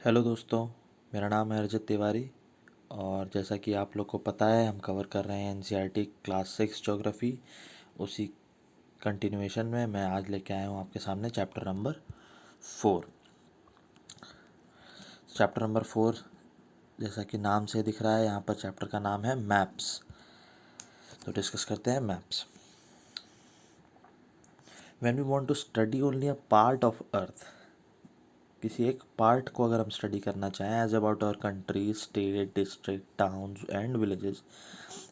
Hello दोस्तों, मेरा नाम है अरजित तिवारी। और जैसा कि आप लोग को पता है, हम कवर कर रहे हैं एनसीईआरटी क्लास 6 ज्योग्राफी। उसी कंटिन्यूएशन में मैं आज लेके आया हूँ आपके सामने चैप्टर नंबर 4। चैप्टर नंबर 4, जैसा कि नाम से दिख रहा है, यहाँ पर चैप्टर का नाम है मैप्स। तो डिस्कस करते हैं maps. When we want to study only a part of earth, किसी एक पार्ट को अगर हम स्टडी करना चाहें as about our country, state, district, towns and villages,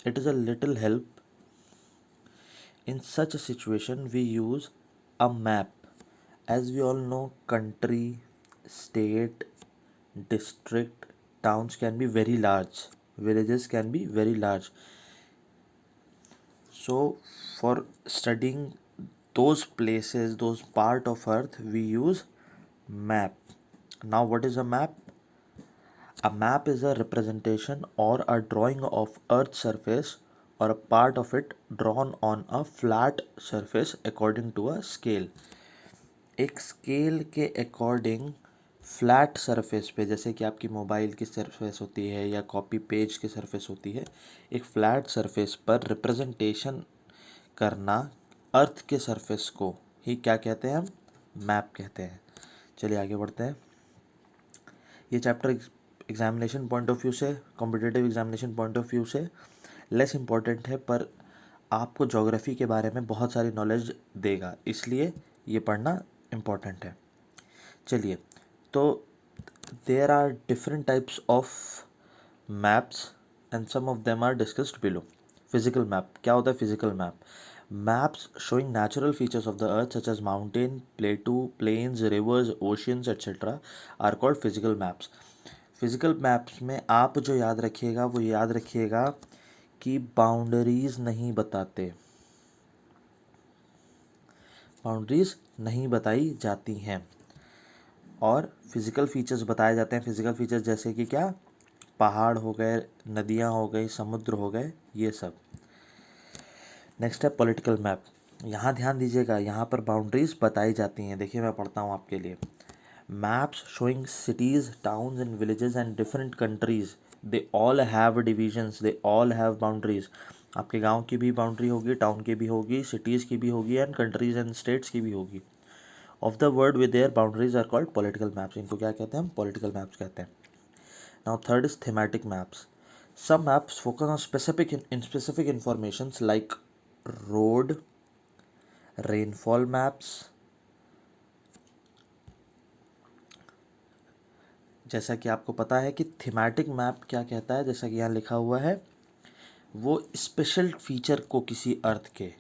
it is a little help. In such a situation we use a map. As we all know, country, state, district, towns can be very large, villages can be very large. So for studying those places, those part of earth, we use map. Now what is a map? A map is a representation or a drawing of earth's surface or a part of it drawn on a flat surface according to a scale. एक scale के according flat surface पे, जैसे कि आपकी mobile की surface होती है या कॉपी पेज की सरफेस होती है, एक फ्लैट सरफेस पर रिप्रेजेंटेशन करना अर्थ के सरफेस को ही क्या कहते हैं? हम मैप कहते हैं। चलिए आगे बढ़ते हैं। ये chapter examination point of view से, competitive examination point of view से लेस इम्पॉर्टेंट है, पर आपको ज्योग्राफी के बारे में बहुत सारी नॉलेज देगा, इसलिए ये पढ़ना इम्पॉर्टेंट है। चलिए, तो there are different types of maps and some of them are discussed below. Physical map क्या होता है? Physical map, maps showing natural features of the earth such as mountain, plateau, plains, rivers, oceans etc. are called physical maps. Physical maps में आप जो याद रखिएगा वो याद रखिएगा कि बाउंड्रीज नहीं बताते, बाउंड्रीज नहीं बताई जाती हैं और फिजिकल फीचर्स बताए जाते हैं। फिजिकल फीचर्स जैसे कि क्या? पहाड़ हो गए, नदियाँ हो गई, समुद्र हो गए, ये सब। नेक्स्ट है पॉलिटिकल मैप। यहाँ ध्यान दीजिएगा, यहाँ पर बाउंड्रीज बताई जाती हैं। देखिए मैं पढ़ता हूँ आपके लिए। Maps showing cities, towns and villages and different countries, they all have divisions, they all have boundaries. आपके गांव की भी बाउंड्री होगी, टाउन की भी होगी, सिटीज़ की भी होगी एंड कंट्रीज एंड स्टेट्स की भी होगी। Of the word with their boundaries are called political maps. इनको क्या कहते हैं? हम पॉलिटिकल मैप्स कहते हैं। Now third is thematic maps. Some maps focus on specific informations like road, rainfall maps। जैसा कि आपको पता है कि थीमेटिक मैप क्या कहता है, जैसा कि यहाँ लिखा हुआ है, वो स्पेशल फीचर को किसी अर्थ के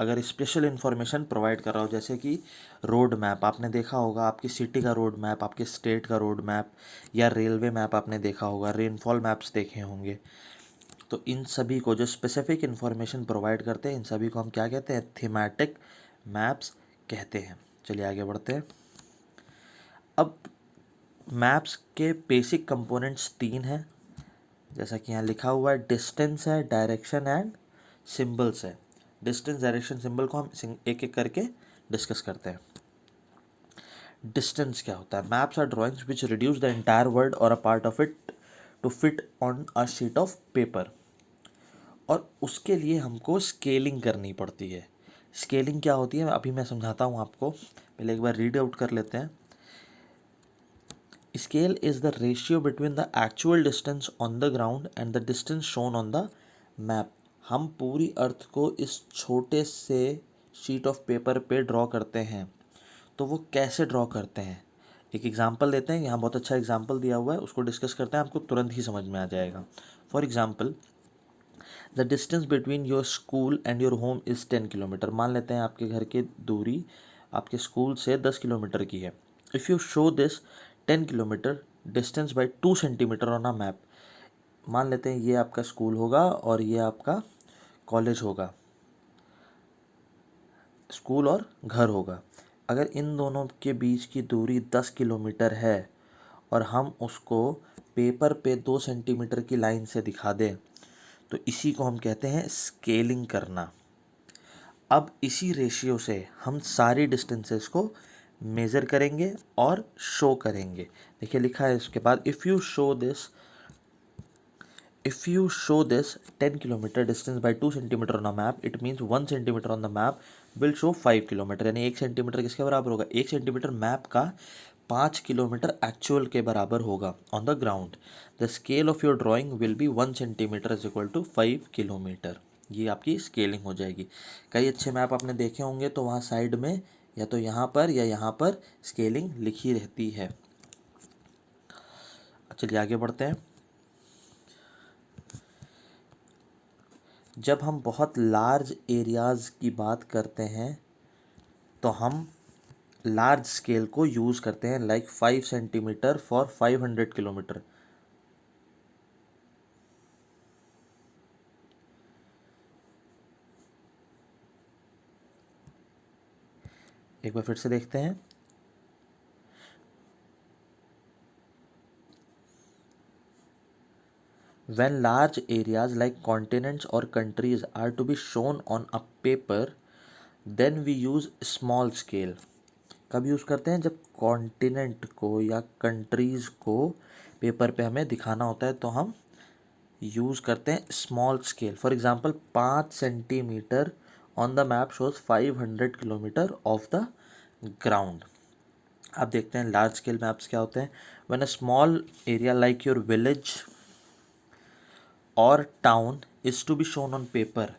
अगर स्पेशल इन्फॉर्मेशन प्रोवाइड कर रहा हो, जैसे कि रोड मैप आपने देखा होगा, आपकी सिटी का रोड मैप, आपके स्टेट का रोड मैप, या रेलवे मैप आपने देखा होगा, रेनफॉल मैप्स देखे होंगे। तो इन सभी को जो स्पेसिफिक इन्फॉर्मेशन प्रोवाइड करते हैं, इन सभी को हम क्या कहते हैं? थीमेटिक मैप्स कहते हैं। चलिए आगे बढ़ते हैं। अब मैप्स के बेसिक कंपोनेंट्स 3 हैं, जैसा कि यहाँ लिखा हुआ है। डिस्टेंस है, डायरेक्शन एंड सिंबल्स है। डिस्टेंस, डायरेक्शन, सिंबल को हम एक एक करके डिस्कस करते हैं। डिस्टेंस क्या होता है? Maps are drawings which reduce the entire world और a part of it to fit on a sheet of paper. और उसके लिए हमको स्केलिंग करनी पड़ती है। स्केलिंग क्या होती है अभी मैं समझाता हूँ आपको, पहले एक बार रीड आउट कर लेते हैं। Scale is the ratio between the actual distance on the ground and the distance shown on the map. हम पूरी अर्थ को इस छोटे से शीट ऑफ पेपर पे ड्रॉ करते हैं। तो वो कैसे ड्रॉ करते हैं? एक एग्जांपल देते हैं, यहाँ बहुत अच्छा एग्जांपल दिया हुआ है, उसको डिस्कस करते हैं, आपको तुरंत ही समझ में आ जाएगा। For example, the distance between your school and your home is 10 kilometre. मान लेते हैं आपके घर की दूरी आपके स्कूल से 10 किलोमीटर की है। If you show this 10 kilometre distance by 2 centimetre on a map. मान लेते हैं ये आपका स्कूल होगा और ये आपका कॉलेज होगा, स्कूल और घर होगा। अगर इन दोनों के बीच की दूरी 10 किलोमीटर है और हम उसको पेपर पे 2 सेंटीमीटर की लाइन से दिखा दें, तो इसी को हम कहते हैं स्केलिंग करना। अब इसी रेशियो से हम सारी डिस्टेंसेस को मेज़र करेंगे और शो करेंगे। देखिए लिखा है इसके बाद, if you show this 10 kilometer distance by 2 centimeter on a map, it means 1 centimeter on the map will show 5 kilometer। यानी 1 सेंटीमीटर किसके बराबर होगा? 1 सेंटीमीटर मैप का 5 किलोमीटर एक्चुअल के बराबर होगा on the ground. The scale of your drawing will be 1 centimetre is equal to 5 kilometre. ये आपकी स्केलिंग हो जाएगी। कई अच्छे मैप आपने देखे होंगे तो वहाँ साइड में या तो यहाँ पर या यहाँ पर स्केलिंग लिखी रहती है। चलिए आगे बढ़ते हैं। जब हम बहुत लार्ज एरियाज़ की बात करते हैं तो हम लार्ज स्केल को यूज़ करते हैं, लाइक 5 सेंटीमीटर फॉर 500 किलोमीटर। एक बार फिर से देखते हैं। When large areas like continents or countries are to be shown on a paper, then we use small scale। कब यूज़ करते हैं? जब कॉन्टिनेंट को या कंट्रीज़ को पेपर पे हमें दिखाना होता है तो हम यूज़ करते हैं small scale. For example 5 centimetre on the map shows 500 kilometre of the ground. आप देखते हैं लार्ज स्केल मैप्स क्या होते हैं। When a small area like your village और town is to be shown on paper,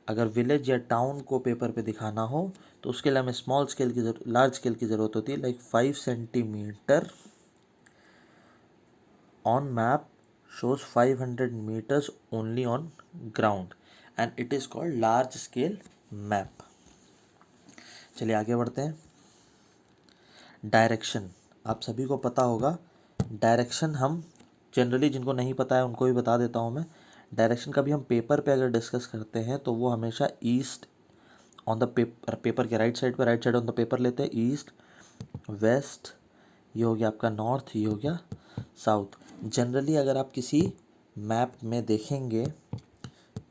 अगर विलेज या town को पेपर पे दिखाना हो तो उसके लिए हमें स्मॉल स्केल की लार्ज स्केल की ज़रूरत होती है, like 5 centimetre on map shows 500 meters only on ground and it is called large scale map। चलिए आगे बढ़ते हैं। डायरेक्शन आप सभी को पता होगा। डायरेक्शन हम जनरली, जिनको नहीं पता है उनको भी बता देता हूँ मैं। डायरेक्शन का भी हम पेपर पे अगर डिस्कस करते हैं तो वो हमेशा ईस्ट ऑन द पेपर के right side on the paper लेते हैं। ईस्ट, वेस्ट, ये हो गया आपका नॉर्थ, ये हो गया साउथ। जनरली अगर आप किसी मैप में देखेंगे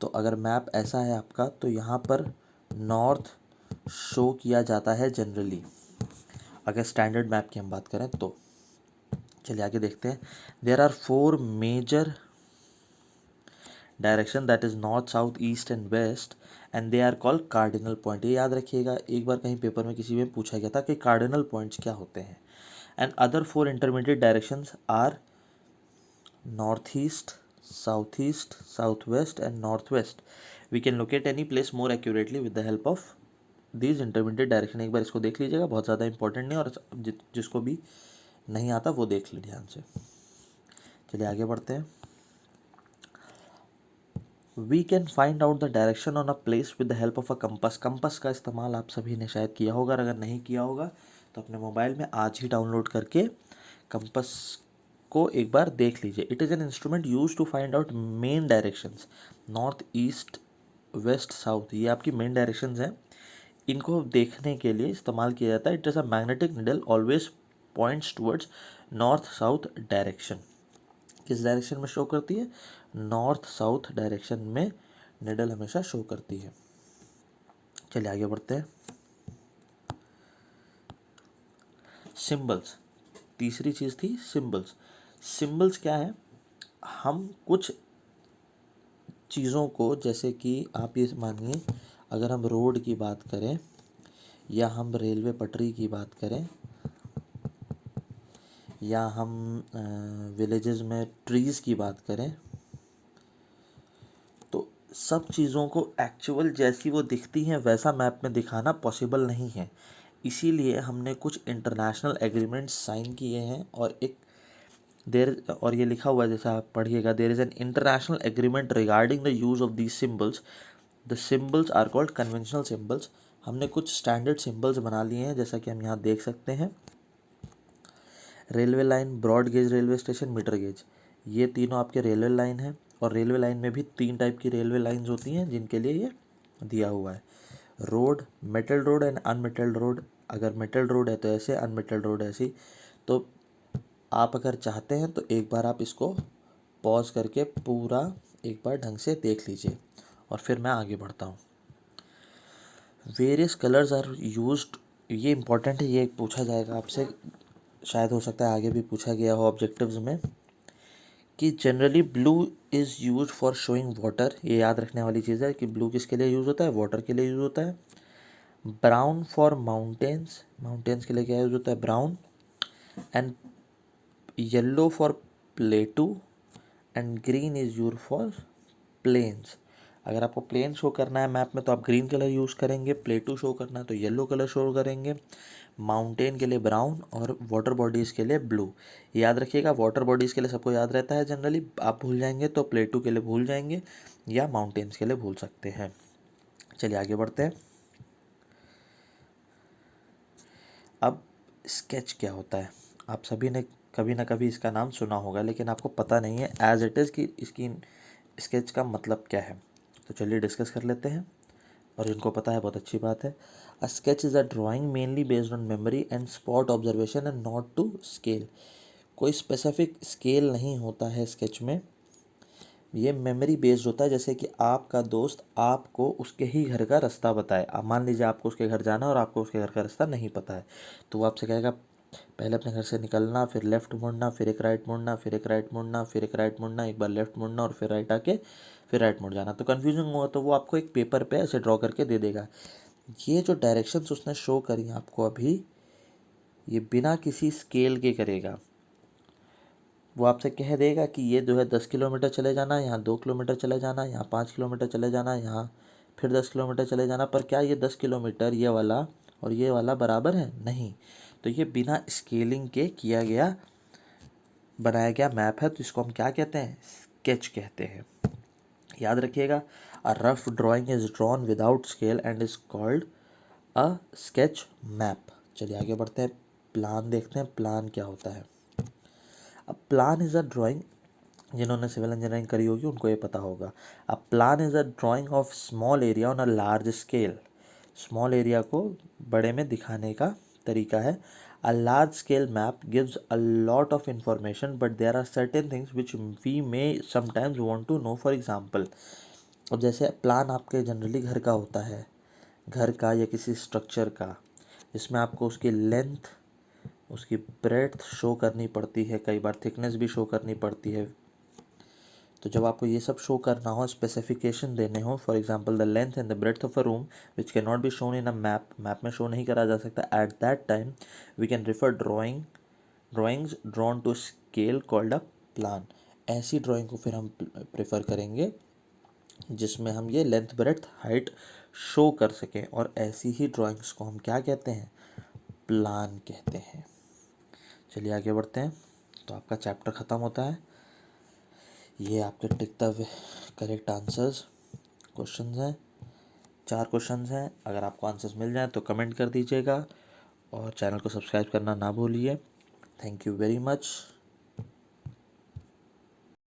तो अगर मैप ऐसा है आपका तो यहाँ पर नॉर्थ शो किया जाता है जनरली, अगर स्टैंडर्ड मैप की हम बात करें तो। चलिए आगे देखते हैं। There are 4 major direction, that is north, south, east and west, and they are called cardinal point. ये याद रखिएगा, एक बार कहीं पेपर में किसी में पूछा गया था कि कार्डिनल पॉइंट्स क्या होते हैं। And other 4 intermediate directions are north east, south east, south west and north west. We can locate any place more accurately with the help of these intermediate direction. एक बार इसको देख लीजिएगा, बहुत ज़्यादा इंपॉर्टेंट नहीं, और जिसको भी नहीं आता वो देख ले ध्यान से। चलिए आगे बढ़ते हैं। We can find out the direction on a place with the help of a compass. Compass का इस्तेमाल आप सभी ने शायद किया होगा, अगर नहीं किया होगा तो अपने मोबाइल में आज ही डाउनलोड करके कंपास को एक बार देख लीजिए। It is an instrument use to find out main directions, north, east, west, south. ये आपकी मेन डायरेक्शंस हैं, इनको देखने के लिए इस्तेमाल किया जाता है। It is a magnetic needle always points towards north south direction. किस डायरेक्शन में शो करती है? नॉर्थ साउथ डायरेक्शन में निडल हमेशा शो करती है। चलिए आगे बढ़ते हैं। सिंबल्स, तीसरी चीज़ थी सिंबल्स। सिंबल्स क्या है? हम कुछ चीज़ों को, जैसे कि आप ये मानिए अगर हम रोड की बात करें या हम रेलवे पटरी की बात करें या हम विलेजेस में ट्रीज़ की बात करें, तो सब चीज़ों को एक्चुअल जैसी वो दिखती हैं वैसा मैप में दिखाना पॉसिबल नहीं है। इसीलिए हमने कुछ इंटरनेशनल एग्रीमेंट्स साइन किए हैं, और ये लिखा हुआ है, जैसा आप पढ़िएगा, there is an international agreement regarding the use of these symbols. The symbols are called conventional symbols. हमने कुछ स्टैंडर्ड सिम्बल्स बना लिए हैं, जैसा कि हम यहाँ देख सकते हैं। Railway line, broad gauge railway station, metre gauge, ये तीनों आपके रेलवे लाइन हैं। और रेलवे लाइन में भी 3 टाइप की रेलवे लाइंस होती हैं जिनके लिए ये दिया हुआ है। Road, metal road and unmetalled road. अगर मेटल रोड है तो ऐसे, अनमेटल्ड रोड ऐसी। तो आप अगर चाहते हैं तो एक बार आप इसको पॉज करके पूरा एक बार ढंग से देख लीजिए और फिर मैं आगे बढ़ता हूँ। वेरियस कलर्स आर यूज्ड ये इम्पोर्टेंट है, ये पूछा जाएगा आपसे, शायद हो सकता है आगे भी पूछा गया हो ऑब्जेक्टिव्स में, कि generally blue is use for showing water. ये याद रखने वाली चीज़ है कि ब्लू किसके लिए यूज़ होता है, वाटर के लिए यूज़ होता है। ब्राउन फॉर माउंटेन्स, माउंटेन्स के लिए क्या यूज़ होता है, brown. And yellow for plateau, and green is use for plains. अगर आपको प्लेन शो करना है मैप में तो आप ग्रीन कलर यूज़ करेंगे, प्लेटू शो करना है तो येलो कलर शो करेंगे, माउंटेन के लिए ब्राउन और वाटर बॉडीज़ के लिए ब्लू। याद रखिएगा, वाटर बॉडीज़ के लिए सबको याद रहता है जनरली, आप भूल जाएंगे तो प्लेटू के लिए भूल जाएंगे या माउंटेन्स के लिए भूल सकते हैं। चलिए आगे बढ़ते हैं। अब स्केच क्या होता है, आप सभी ने कभी ना कभी इसका नाम सुना होगा लेकिन आपको पता नहीं है एज इट इज़ कि इसकी स्केच का मतलब क्या है। तो चलिए डिस्कस कर लेते हैं, और जिनको पता है बहुत अच्छी बात है। A sketch is a drawing mainly based on memory and spot observation and not to scale. कोई स्पेसिफिक स्केल नहीं होता है स्केच में, ये मेमोरी बेस्ड होता है। जैसे कि आपका दोस्त आपको उसके ही घर का रास्ता बताए, आप मान लीजिए आपको उसके घर जाना और आपको उसके घर का रास्ता नहीं पता है, तो वो आपसे कहेगा पहले अपने घर से निकलना, फिर लेफ़्ट मुड़ना, फिर एक राइट मुड़ना, फिर एक राइट मुड़ना, फिर एक राइट मुड़ना, एक बार लेफ़्ट मुड़ना और फिर राइट आके फिर राइट मुड़ जाना। तो कन्फ्यूजन हुआ तो वो आपको एक पेपर पे ऐसे ड्रॉ करके दे देगा। ये जो डायरेक्शंस उसने शो करी आपको अभी, ये बिना किसी स्केल के करेगा। वो आपसे कह देगा कि ये जो है 10 किलोमीटर चले जाना, यहाँ 2 किलोमीटर चले जाना, यहाँ 5 किलोमीटर चले जाना, यहाँ फिर 10 किलोमीटर चले जाना। पर क्या ये 10 किलोमीटर ये वाला और ये वाला बराबर है? नहीं। तो ये बिना स्केलिंग के किया गया बनाया गया मैप है, तो इसको हम क्या कहते हैं, स्केच कहते हैं। याद रखिएगा, a rough drawing is drawn without scale and is called a sketch map. चलिए आगे बढ़ते हैं, प्लान देखते हैं, प्लान क्या होता है। अब प्लान इज़ अ ड्राइंग, जिन्होंने सिविल इंजीनियरिंग करी होगी उनको ये पता होगा। A plan is a drawing of small area on a large scale. Small area को बड़े में दिखाने का तरीका है। A large scale map gives a lot of information but there are certain things which we may sometimes want to know. For example, अब जैसे plan आपके जनरली घर का होता है, घर का या किसी स्ट्रक्चर का, जिसमें आपको उसकी लेंथ, उसकी ब्रेड्थ शो करनी पड़ती है, कई बार थिकनेस भी शो करनी पड़ती है। तो जब आपको ये सब शो करना हो, स्पेसिफिकेशन देने हो, for example the length and the breadth of a room which can not be shown in a map, map में शो नहीं करा जा सकता, at that time we can refer drawings drawn to scale called a plan. ऐसी drawing को फिर हम prefer करेंगे जिसमें हम ये लेंथ ब्रेड्थ हाइट शो कर सकें, और ऐसी ही ड्राइंग्स को हम क्या कहते हैं, प्लान कहते हैं। चलिए आगे बढ़ते हैं। तो आपका चैप्टर ख़त्म होता है। ये आपके tick the correct answers questions हैं, 4 क्वेश्चंस हैं। अगर आपको आंसर्स मिल जाए तो कमेंट कर दीजिएगा, और चैनल को सब्सक्राइब करना ना भूलिए। Thank you very much.